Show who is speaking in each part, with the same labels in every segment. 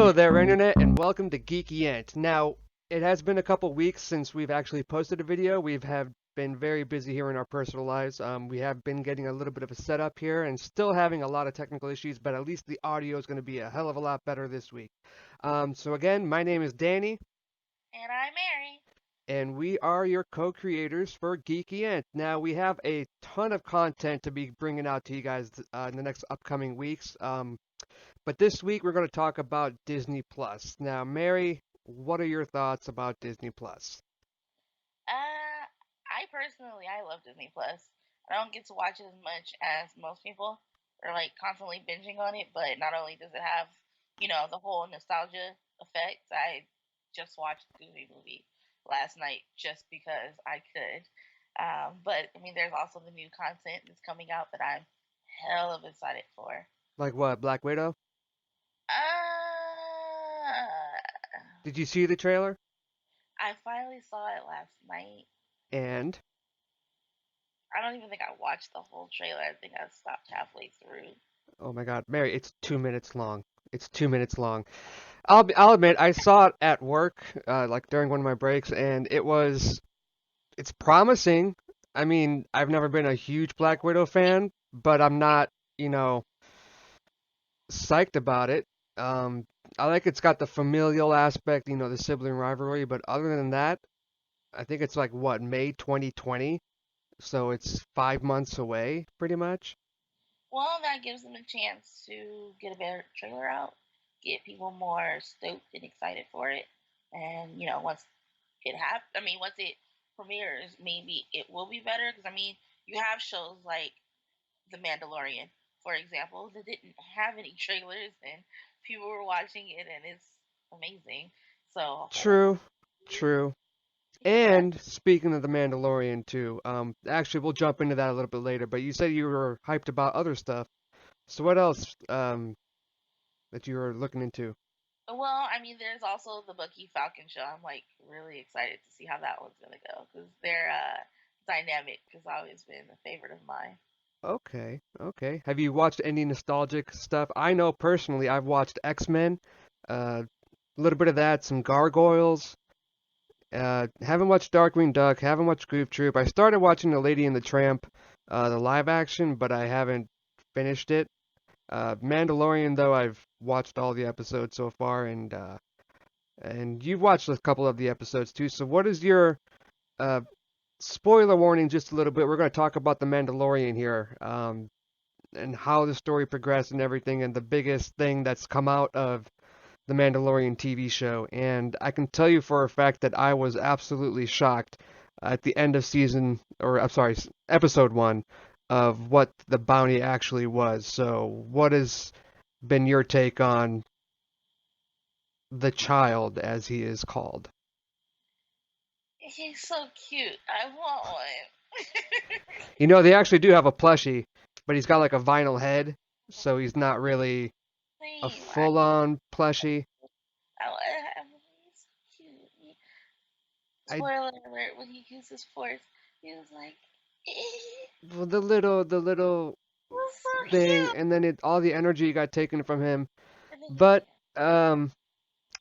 Speaker 1: Hello there, Internet, and welcome to Geeky Ent. Now, it has been a couple weeks since we've actually posted a video. We've have been very busy here in our personal lives. We have been getting a little bit of a setup here and still having a lot of technical issues, but at least the audio is going to be a hell of a lot better this week. So again, my name is Danny,
Speaker 2: And I'm Mary.
Speaker 1: and we are your co-creators for Geeky Ent. Now, we have a ton of content to be bringing out to you guys in the next upcoming weeks. But this week we're going to talk about Disney Plus. Now, Mary, what are your thoughts about Disney Plus?
Speaker 2: Uh, I love Disney Plus. I don't get to watch it as much as most people, or like constantly binging on it. But not only does it have, the whole nostalgia effect. I just watched the Disney movie last night just because I could. But I mean, there's also the new content that's coming out that I'm hell of excited for.
Speaker 1: Like what, Black Widow?
Speaker 2: Uh,
Speaker 1: Did you see the trailer?
Speaker 2: I finally saw it last night.
Speaker 1: And
Speaker 2: I don't even think I watched the whole trailer. I think I stopped halfway through.
Speaker 1: oh my God, Mary, it's 2 minutes long. It's 2 minutes long. I'll admit I saw it at work, like during one of my breaks, and it's promising. I mean, I've never been a huge Black Widow fan, but I'm not, you know, psyched about it. Um, I like it's got the familial aspect, the sibling rivalry, but other than that, I think it's like what, May 2020, so it's 5 months away, pretty much.
Speaker 2: Well, that gives them a chance to get a better trailer out, get people more stoked and excited for it. And once it premieres, maybe it will be better. Because I mean, you have shows like The Mandalorian, for example, that didn't have any trailers, and people were watching it, and it's amazing. So
Speaker 1: True, true.
Speaker 2: yeah.
Speaker 1: And speaking of the Mandalorian too, actually we'll jump into that a little bit later, but you said you were hyped about other stuff. So what else that you were looking into?
Speaker 2: Well, I mean, there's also the Bucky Falcon show. I'm like really excited to see how that one's gonna go because their dynamic has always been a favorite of mine.
Speaker 1: Okay, okay. Have you watched any nostalgic stuff? I know personally I've watched X-Men, a little bit of that, some Gargoyles. Haven't watched Darkwing Duck, haven't watched Goof Troop. I started watching The Lady and the Tramp, the live action, but I haven't finished it. Mandalorian though, I've watched all the episodes so far, and you've watched a couple of the episodes too. So what is your uh, spoiler warning? Just a little bit. We're going to talk about the Mandalorian here, and how the story progressed and everything, and the biggest thing that's come out of the Mandalorian TV show. And I can tell you for a fact that I was absolutely shocked at the end of season, or I'm sorry, episode one, of what the bounty actually was. So, what has been your take on the child, as he is called?
Speaker 2: He's so cute. I want one.
Speaker 1: They actually do have a plushie, but he's got like a vinyl head, so he's not really a
Speaker 2: Same.
Speaker 1: full-on plushie.
Speaker 2: I want to have him. He's so cute.
Speaker 1: I
Speaker 2: Spoiler alert: when he uses force, he was like, it
Speaker 1: well, the little
Speaker 2: was so
Speaker 1: thing,
Speaker 2: cute.
Speaker 1: and then all the energy got taken from him.
Speaker 2: And then
Speaker 1: But um,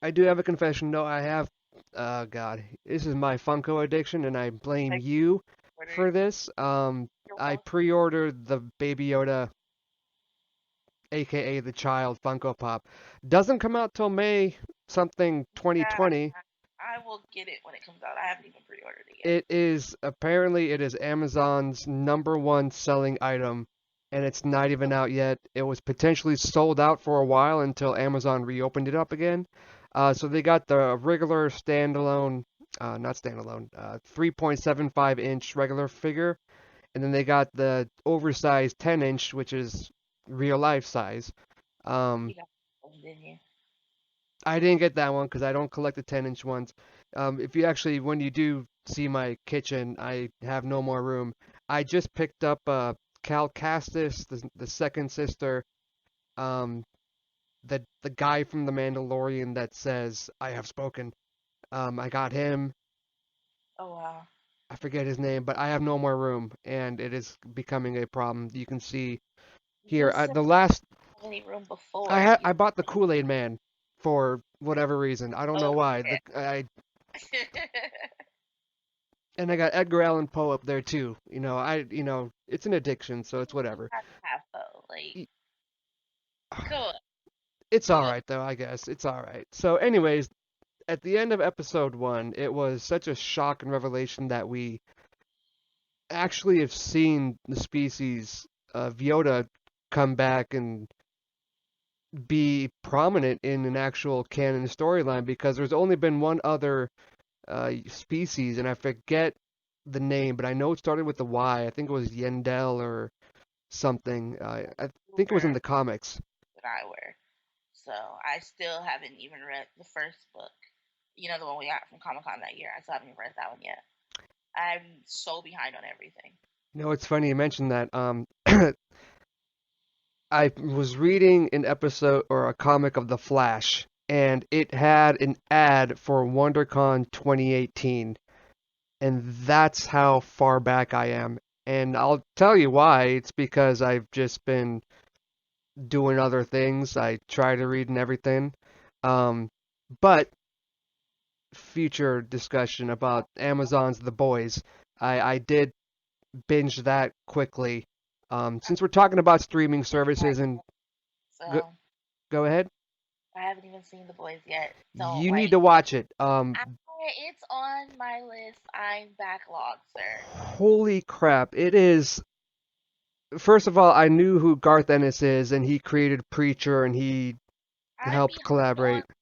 Speaker 1: I do have a confession. No, I have. God, this is my Funko addiction, and I blame
Speaker 2: like
Speaker 1: you
Speaker 2: ordered.
Speaker 1: for this.
Speaker 2: You're
Speaker 1: I
Speaker 2: welcome.
Speaker 1: pre-ordered the Baby Yoda, aka the Child Funko Pop. Doesn't come out till May something
Speaker 2: Yeah,
Speaker 1: 2020.
Speaker 2: I will get it when it comes out. I haven't even pre-ordered it yet.
Speaker 1: It is Amazon's number one selling item, and it's not even out yet. It was potentially sold out for a while until Amazon reopened it up again. So they got the regular standalone, not standalone, 3.75-inch regular figure, and then they got the oversized 10-inch, which is real life size. Um,
Speaker 2: You got one, didn't you?
Speaker 1: I didn't get that one because I don't collect the 10-inch ones. If you actually, when you do see my kitchen, I have no more room. I just picked up Cal Castis, the second sister, um, the guy from The Mandalorian that says, "I have spoken." I got him.
Speaker 2: Oh wow.
Speaker 1: I forget his name, but I have no more room, and it is becoming a problem. You can see
Speaker 2: You
Speaker 1: here.
Speaker 2: said
Speaker 1: The last
Speaker 2: any room before.
Speaker 1: I bought the Kool-Aid Man. for whatever reason. I don't know
Speaker 2: Oh
Speaker 1: why.
Speaker 2: yeah.
Speaker 1: And I got Edgar Allan Poe up there too. It's an addiction, so it's
Speaker 2: You
Speaker 1: whatever.
Speaker 2: have to have though. Like,
Speaker 1: Y-
Speaker 2: come on.
Speaker 1: It's all
Speaker 2: You know,
Speaker 1: right though, I guess. It's all right. So, anyways, at the end of episode 1, it was such a shock and revelation that we actually have seen the species of Yoda come back and be prominent in an actual canon storyline because there's only been one other species, and I forget the name, but I know it started with the Y. I think it was Yendel or something. I think it was in
Speaker 2: older
Speaker 1: the comics.
Speaker 2: than I were. So I still haven't even read the first book. You know, the one we got from Comic Con that year. I still haven't even read that one yet. I'm so behind on everything.
Speaker 1: It's funny you mentioned that. I was reading an episode or a comic of The Flash, and it had an ad for WonderCon 2018, and that's how far back I am. And I'll tell you why. It's because I've just been doing other things. I try to read and everything. But future discussion about Amazon's The Boys, I did binge that quickly. Since we're talking about streaming services, and go,
Speaker 2: So
Speaker 1: go ahead.
Speaker 2: I haven't even seen The Boys yet. Don't
Speaker 1: You need
Speaker 2: like.
Speaker 1: to watch it.
Speaker 2: I, it's on my list. I'm backlogged, sir.
Speaker 1: Holy crap! It is. First of all, I knew who Garth Ennis is, and he created Preacher, and he
Speaker 2: I'm
Speaker 1: helped
Speaker 2: behind on
Speaker 1: collaborate.
Speaker 2: that.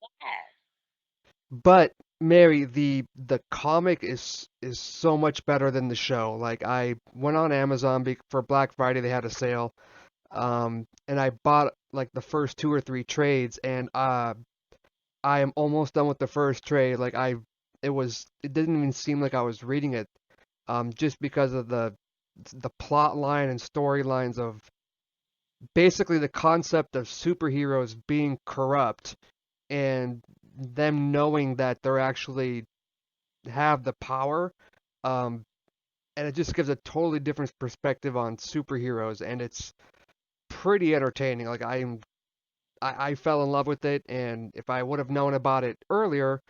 Speaker 1: But Mary, the comic is so much better than the show. Like I went on Amazon for Black Friday, they had a sale, and I bought like the first two or three trades, and I am almost done with the first trade. It didn't even seem like I was reading it, just because of the plot line and storylines of basically the concept of superheroes being corrupt and them knowing that they're actually have the power. Um, and it just gives a totally different perspective on superheroes, and it's pretty entertaining. I fell in love with it, and if I would have known about it earlier,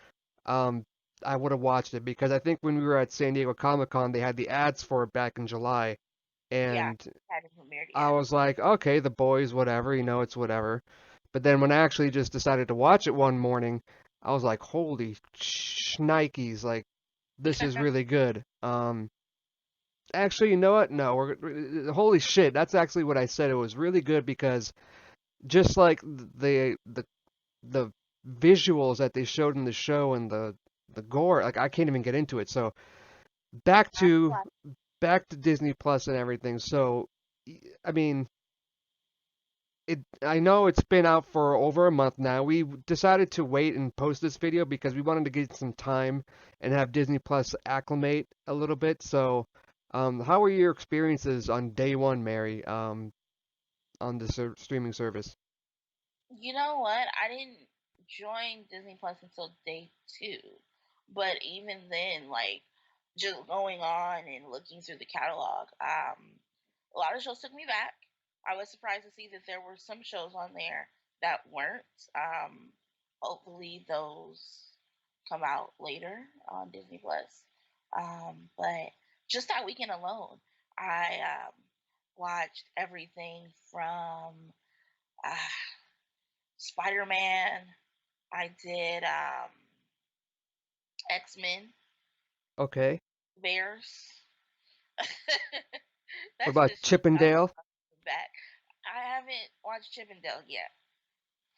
Speaker 1: um, I would have watched it because I think when we were at San Diego Comic Con, they had the ads for it back in July,
Speaker 2: Yeah,
Speaker 1: and
Speaker 2: hadn't premiered
Speaker 1: I
Speaker 2: yet.
Speaker 1: was like, okay, the boys, whatever, it's whatever. But then when I actually just decided to watch it one morning, I was like, holy shnikes, like this is really good. Actually, you know what? No, holy shit, that's actually what I said. It was really good because just like the visuals that they showed in the show and the gore, like I can't even get into it. So back to back to Disney Plus and everything. So I mean, I know it's been out for over a month now. We decided to wait and post this video because we wanted to get some time and have Disney Plus acclimate a little bit. So, how were your experiences on day one, Mary, on the streaming service?
Speaker 2: You know what? I didn't join Disney Plus until day two. But even then, like, just going on and looking through the catalog, a lot of shows took me back. I was surprised to see that there were some shows on there that weren't. Hopefully, those come out later on Disney Plus. But just that weekend alone, I watched everything from uh, Spider Man. I did X Men,
Speaker 1: Okay.
Speaker 2: Bears.
Speaker 1: What
Speaker 2: That's
Speaker 1: about
Speaker 2: just
Speaker 1: Chip and Dale?
Speaker 2: back. I haven't watched Chippendale yet.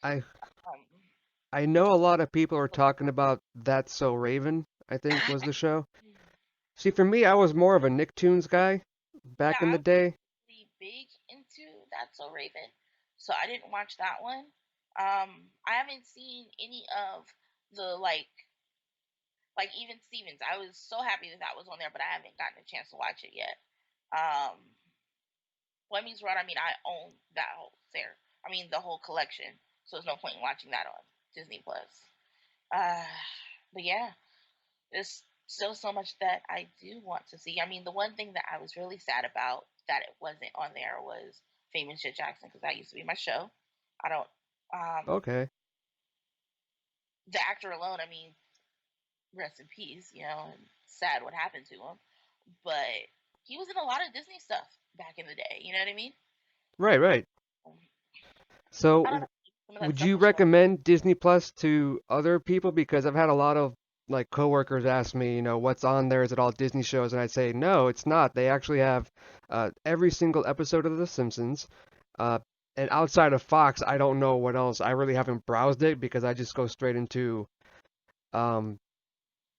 Speaker 1: I
Speaker 2: Um,
Speaker 1: I know a lot of people are talking about That's So Raven, I think was the show. See, for me, I was more of a Nicktoons guy
Speaker 2: yeah,
Speaker 1: back in
Speaker 2: I
Speaker 1: the
Speaker 2: was
Speaker 1: day.
Speaker 2: really big into That's So Raven, so I didn't watch that one. I haven't seen any of the like even Stevens. I was so happy that that was on there, but I haven't gotten a chance to watch it yet. Um, Fleming's Rod. I mean, I own that whole series. I mean, the whole collection. So there's no point in watching that on Disney Plus. Uh, but yeah, there's still so much that I do want to see. I mean, the one thing that I was really sad about that it wasn't on there was Famous Shit Jackson because that used to be my show. I don't. Um,
Speaker 1: Okay.
Speaker 2: the actor alone, I mean, rest in peace, you know, and sad what happened to him. But he was in a lot of Disney stuff back in the day. You know what I mean?
Speaker 1: Right, right.
Speaker 2: Um, I don't
Speaker 1: So
Speaker 2: know. Some of that
Speaker 1: would
Speaker 2: stuff
Speaker 1: you
Speaker 2: was fun.
Speaker 1: recommend Disney Plus to other people? Because I've had a lot of like coworkers ask me, what's on there? Is it all Disney shows? And I say, no, it's not. They actually have every single episode of The Simpsons. Uh, and outside of Fox, I don't know what else. I really haven't browsed it because I just go straight into, um,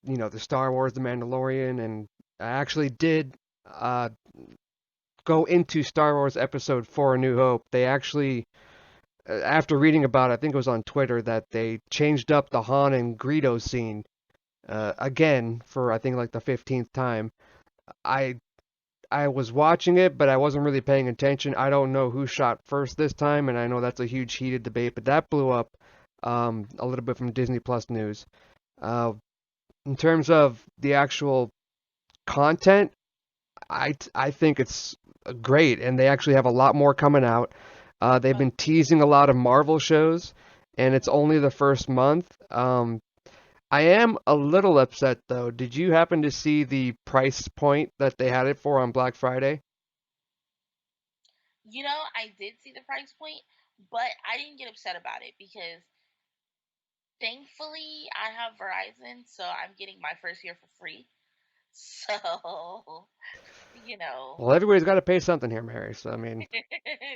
Speaker 1: the Star Wars, The Mandalorian, and I actually did uh, go into Star Wars Episode 4: A New Hope. They actually after reading about it, I think it was on Twitter that they changed up the Han and Greedo scene
Speaker 2: Mm.
Speaker 1: again for I think like the 15th time. I I was watching it, but I wasn't really paying attention. I don't know who shot first this time, and I know that's a huge heated debate, but that blew up a little bit from Disney Plus news. Uh, in terms of the actual content, I think it's great, and they actually have a lot more coming out. They've
Speaker 2: Oh,
Speaker 1: been teasing a lot of Marvel shows, and it's only the first month. I am a little upset though. Did you happen to see the price point that they had it for on Black Friday?
Speaker 2: you know, I did see the price point, but I didn't get upset about it because thankfully I have Verizon, so I'm getting my first year for free. So, you know,
Speaker 1: Well, everybody's got to pay something here, Mary. So I mean,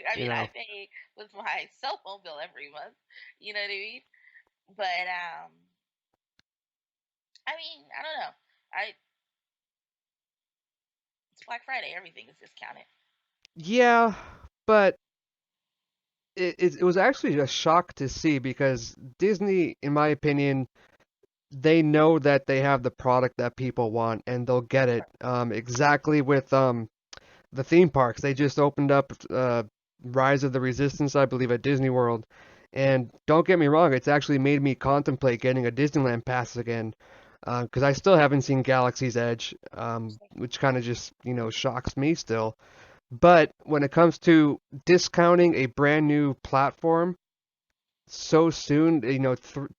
Speaker 2: I
Speaker 1: you
Speaker 2: mean, I
Speaker 1: know,
Speaker 2: pay with my cell phone bill every month. You know what I mean? But I mean, I don't know. I It's Black Friday. Everything is discounted.
Speaker 1: yeah, but it was actually a shock to see because Disney, in my opinion, they know that they have the product that people want and they'll get it. Exactly with the theme parks. They just opened up Rise of the Resistance, I believe, at Disney World. And don't get me wrong, it's actually made me contemplate getting a Disneyland pass again. Because I still haven't seen Galaxy's Edge, which kind of just, shocks me still. But when it comes to discounting a brand new platform so soon,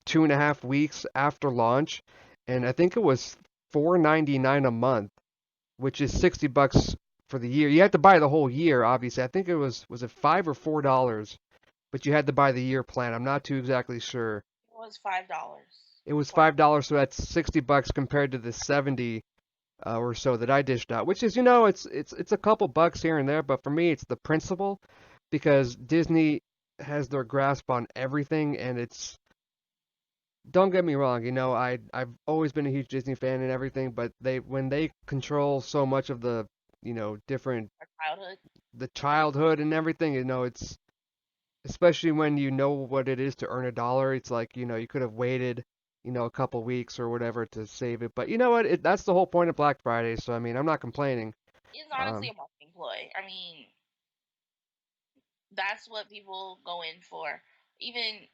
Speaker 1: 2.5 weeks after launch, and I think it was 4.99 a month, which is $60 for the year. You had to buy the whole year, obviously. I think it was it $5 or $4, but you had to buy the year plan. I'm not too exactly sure.
Speaker 2: It was $5
Speaker 1: It was
Speaker 2: for
Speaker 1: $5, so that's $60 compared to the 70 or so that I dished out, which is, it's a couple bucks here and there, but for me, it's the principle because Disney has their grasp on everything, and it's don't get me wrong, I've always been a huge Disney fan and everything, but they when they control so much of the, different
Speaker 2: our childhood.
Speaker 1: the childhood and everything, it's especially when you know what it is to earn a dollar, it's like, you could have waited, a couple weeks or whatever to save it. But you know what? That's the whole point of Black Friday, so I mean, I'm not complaining.
Speaker 2: It's honestly
Speaker 1: Um,
Speaker 2: a marketing ploy. I mean, that's what people go in for. Even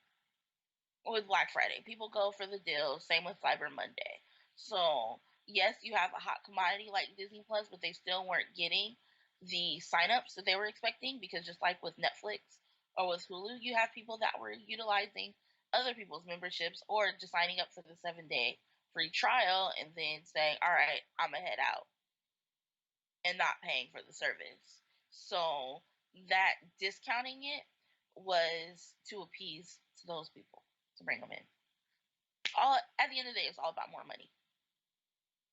Speaker 2: with Black Friday, people go for the deals. Same with Cyber Monday. So yes, you have a hot commodity like Disney Plus, but they still weren't getting the signups that they were expecting because just like with Netflix or with Hulu, you have people that were utilizing other people's memberships or just signing up for the 7 day free trial and then saying, "All right, I'm gonna head out," and not paying for the service. So that discounting it was to appease to those people to bring them in. All at the end of the day, it's all about more money.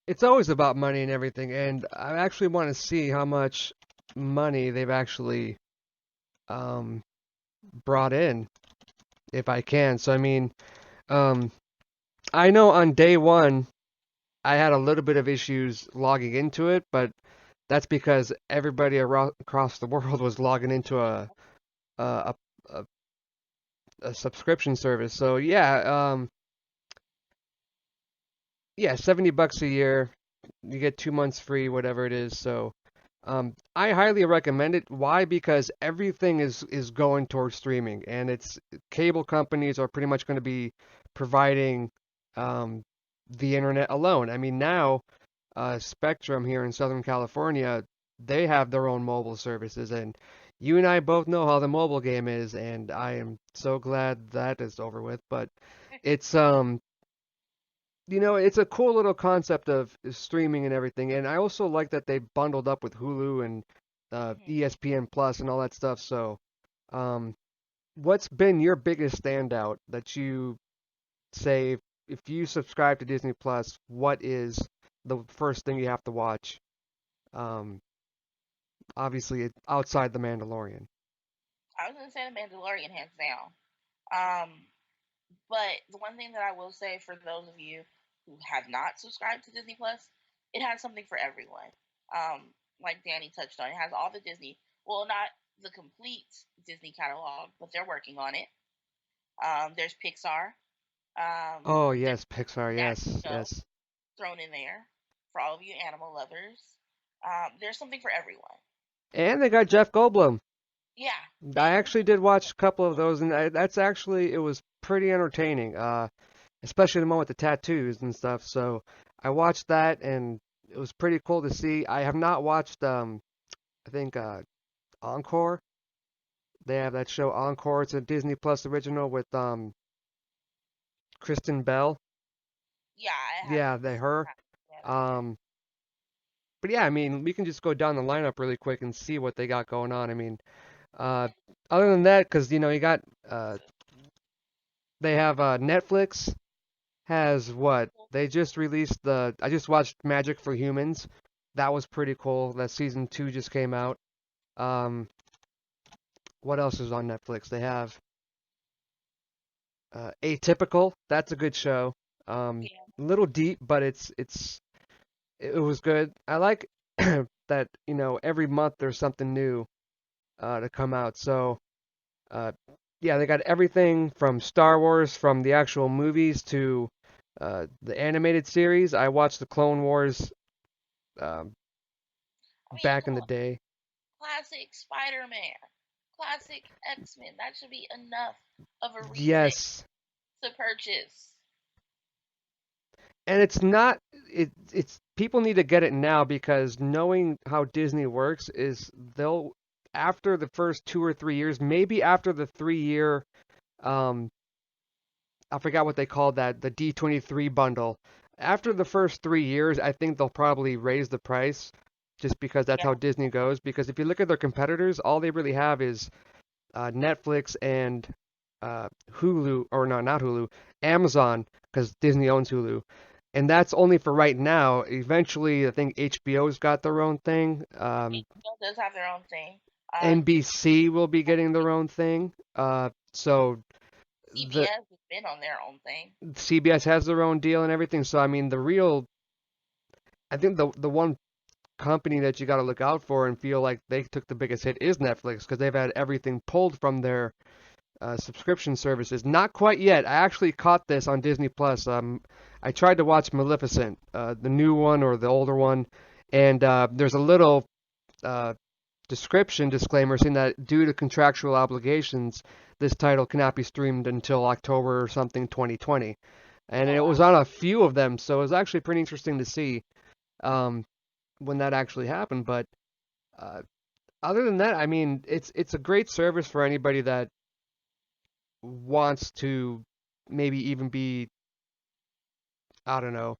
Speaker 1: it's always about money and everything, and I actually want to see how much money they've actually um, brought in, if I can. So I mean, um, I know on day one I had a little bit of issues logging into it, but that's because everybody across the world was logging into a, a, a subscription service. So yeah, $70 a year, you get 2 months free, whatever it is. So I highly recommend it. Why? Because everything is going towards streaming, and it's cable companies are pretty much going to be providing um, the internet alone. I mean, now Spectrum here in Southern California, they have their own mobile services, and you and I both know how the mobile game is, and I am so glad that is over with. But it's it's a cool little concept of streaming and everything. And I also like that they bundled up with Hulu and
Speaker 2: Hmm.
Speaker 1: ESPN Plus and all that stuff. So, um, what's been your biggest standout that you say if you subscribe to Disney Plus, what is the first thing you have to watch? Um, obviously, outside the Mandalorian.
Speaker 2: I was gonna say the Mandalorian hands down. Um, but the one thing that I will say for those of you who have not subscribed to Disney Plus, it has something for everyone. Like Danny touched on, it has all the Disney. Well, not the complete Disney catalog, but they're working on it. There's Pixar.
Speaker 1: Oh
Speaker 2: There's
Speaker 1: yes, Pixar.
Speaker 2: Nat
Speaker 1: Yes,
Speaker 2: Geo
Speaker 1: yes.
Speaker 2: thrown in there for all of you animal lovers. There's something for everyone.
Speaker 1: And they got Jeff Goldblum.
Speaker 2: Yeah,
Speaker 1: I
Speaker 2: and
Speaker 1: actually did watch a couple of those, and that's actually it was pretty entertaining. Especially the one with the tattoos and stuff. So I watched that, and it was pretty cool to see. I have not watched I think Encore. They have that show Encore. It's a Disney Plus original with Kristen Bell.
Speaker 2: yeah, I
Speaker 1: Yeah,
Speaker 2: haven't
Speaker 1: they
Speaker 2: seen
Speaker 1: her.
Speaker 2: that yet.
Speaker 1: Um, but yeah, I mean, we can just go down the lineup really quick and see what they got going on. I mean, uh, other than that, because you got they have Netflix has what they just released the. I just watched Magic for Humans. That was pretty cool. That season 2 just came out. Um, what else is on Netflix? They have Atypical. That's a good show.
Speaker 2: Yeah,
Speaker 1: A little deep, but it was good. I like that every month there's something new to come out. So uh, yeah, they got everything from Star Wars, from the actual movies to the animated series. I watched the Clone Wars um,
Speaker 2: I mean,
Speaker 1: back
Speaker 2: come
Speaker 1: in the
Speaker 2: on,
Speaker 1: day.
Speaker 2: classic Spider-Man, classic X-Men. That should be enough of a reason
Speaker 1: Yes,
Speaker 2: to purchase.
Speaker 1: and it's not it's people need to get it now because knowing how Disney works is they'll after the first 2 or 3 years, maybe after the 3 year um I forgot what they called that, the D23 bundle. After the first 3 years, I think they'll probably raise the price just because that's
Speaker 2: Yeah,
Speaker 1: how Disney goes. Because if you look at their competitors, all they really have is Netflix and Hulu, or no, not Hulu, Amazon, because Disney owns Hulu. And that's only for right now. Eventually, I think HBO's got their own thing.
Speaker 2: HBO does have their own thing. Disney,
Speaker 1: NBC will be getting their own thing. So the
Speaker 2: CBS has been on their own thing.
Speaker 1: CBS has their own deal and everything. So I mean, I think the one company that you got to look out for and feel like they took the biggest hit is Netflix because they've had everything pulled from their subscription services. Not quite yet. I actually caught this on Disney Plus. I tried to watch Maleficent, the new one or the older one, and there's a little uh, description disclaimer saying that due to contractual obligations, this title cannot be streamed until October or something 2020. And
Speaker 2: Oh
Speaker 1: it was
Speaker 2: wow.
Speaker 1: on a few of them, so it was actually pretty interesting to see um, when that actually happened. But uh, other than that, I mean, it's a great service for anybody that wants to maybe even be, I don't know,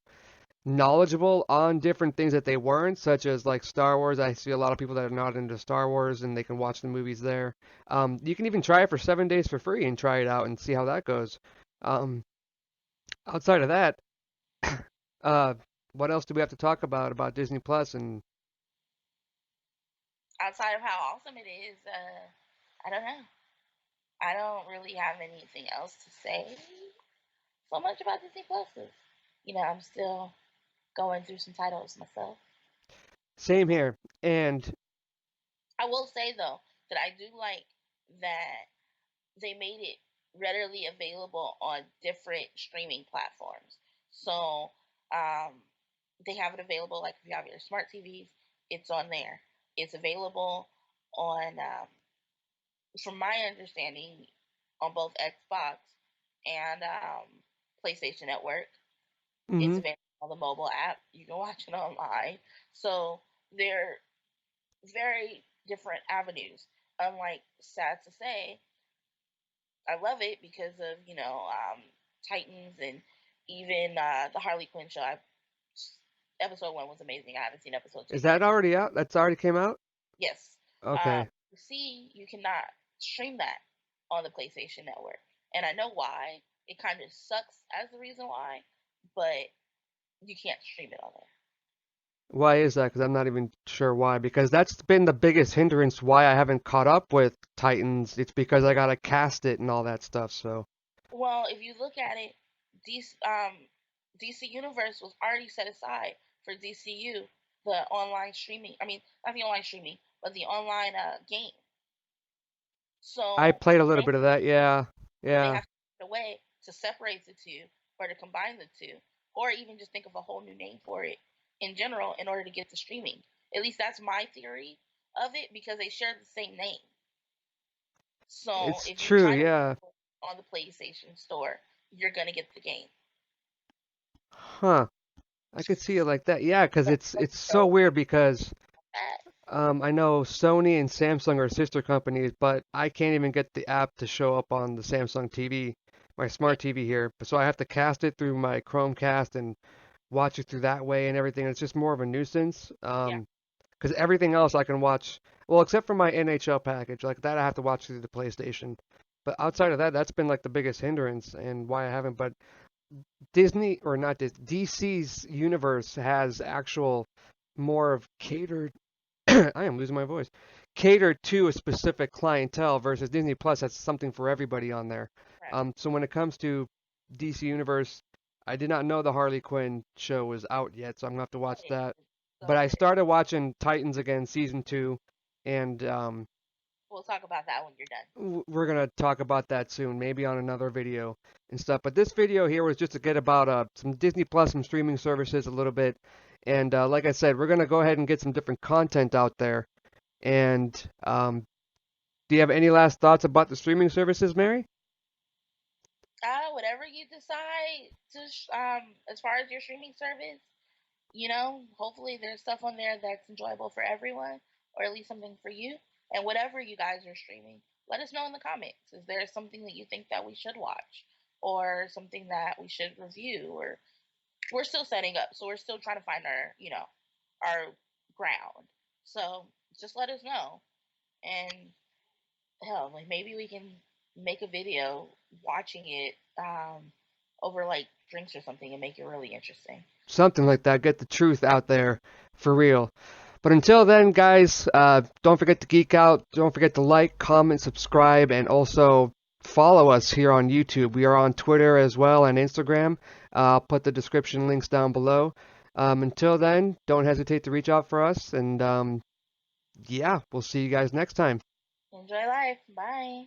Speaker 1: knowledgeable on different things that they weren't, such as like Star Wars. I see a lot of people that are not into Star Wars and they can watch the movies there. You can even try it for 7 days for free and try it out and see how that goes. Um, outside of that, uh, what else do we have to talk about Disney Plus? And
Speaker 2: Outside of how awesome it is, I don't know. I don't really have anything else to say so much about Disney Plus. 'Cause, I'm still going through some titles myself.
Speaker 1: same here. And
Speaker 2: I will say though that I do like that they made it readily available on different streaming platforms. So um, they have it available, like if you have your smart TVs, it's on there. It's available on, from my understanding, on both Xbox and PlayStation Network. It's
Speaker 1: mhm,
Speaker 2: available on the mobile app. You can watch it online. So they're very different avenues. unlike, sad to say, I love it because of, Titans, and even the Harley Quinn show. Episode 1 was amazing. I haven't seen episode 2
Speaker 1: Is
Speaker 2: yet.
Speaker 1: that already out? That's already came out?
Speaker 2: Yes.
Speaker 1: Okay.
Speaker 2: See, you cannot stream that on the PlayStation Network. And I know why. It kind of sucks as the reason why, but you can't stream it on there.
Speaker 1: Why is that? Because I'm not even sure why. Because that's been the biggest hindrance why I haven't caught up with Titans. It's because I gotta cast it and all that stuff. So
Speaker 2: Well, if you look at it, DC Universe was already set aside for DCU, the online streaming. I mean, not the online streaming, but the online game.
Speaker 1: I
Speaker 2: So
Speaker 1: played a little bit of that. Yeah,
Speaker 2: they
Speaker 1: yeah.
Speaker 2: have to find a way to separate the two, or to combine the two, or even just think of a whole new name for it in general in order to get the streaming. At least that's my theory of it, because they share the same name. So
Speaker 1: It's
Speaker 2: if you
Speaker 1: true.
Speaker 2: try to
Speaker 1: Yeah.
Speaker 2: on the PlayStation Store, you're gonna get the game.
Speaker 1: Huh. I could see it like that. Yeah, because it's so
Speaker 2: So
Speaker 1: weird because
Speaker 2: that,
Speaker 1: I know Sony and Samsung are sister companies, but I can't even get the app to show up on the Samsung TV, my
Speaker 2: yeah,
Speaker 1: smart TV here. So I have to cast it through my Chromecast and watch it through that way and everything. It's just more of a nuisance.
Speaker 2: yeah,
Speaker 1: Because everything else I can watch, well, except for my NHL package, like that I have to watch through the PlayStation. But outside of that, that's been like the biggest hindrance and why I haven't. But Disney or not Disney, DC's universe has actual more of catered. I am losing my voice. Catered to a specific clientele versus Disney Plus has something for everybody on there.
Speaker 2: right.
Speaker 1: So when it comes to DC Universe, I did not know the Harley Quinn show was out yet, so I'm gonna have to
Speaker 2: Oh,
Speaker 1: watch
Speaker 2: it
Speaker 1: that.
Speaker 2: is
Speaker 1: But
Speaker 2: so
Speaker 1: I
Speaker 2: good.
Speaker 1: started watching Titans again, season two, and
Speaker 2: We'll talk about that when you're done.
Speaker 1: we're gonna talk about that soon, maybe on another video and stuff. But this video here was just to get about some Disney Plus, some streaming services a little bit, and like I said, we're gonna go ahead and get some different content out there. And do you have any last thoughts about the streaming services, Mary?
Speaker 2: Whatever you decide to, as far as your streaming service, hopefully there's stuff on there that's enjoyable for everyone, or at least something for you. And whatever you guys are streaming, let us know in the comments. Is there something that you think that we should watch, or something that we should review? Or we're still setting up, so we're still trying to find our ground. So just let us know, and hell, like maybe we can make a video watching it over like drinks or something, and make it really interesting.
Speaker 1: Something like that. Get the truth out there for real. But until then, guys, don't forget to geek out. Don't forget to like, comment, subscribe, and also follow us here on YouTube. We are on Twitter as well and Instagram. I'll put the description links down below. Until then, don't hesitate to reach out for us. And yeah, we'll see you guys next time.
Speaker 2: Enjoy life. Bye.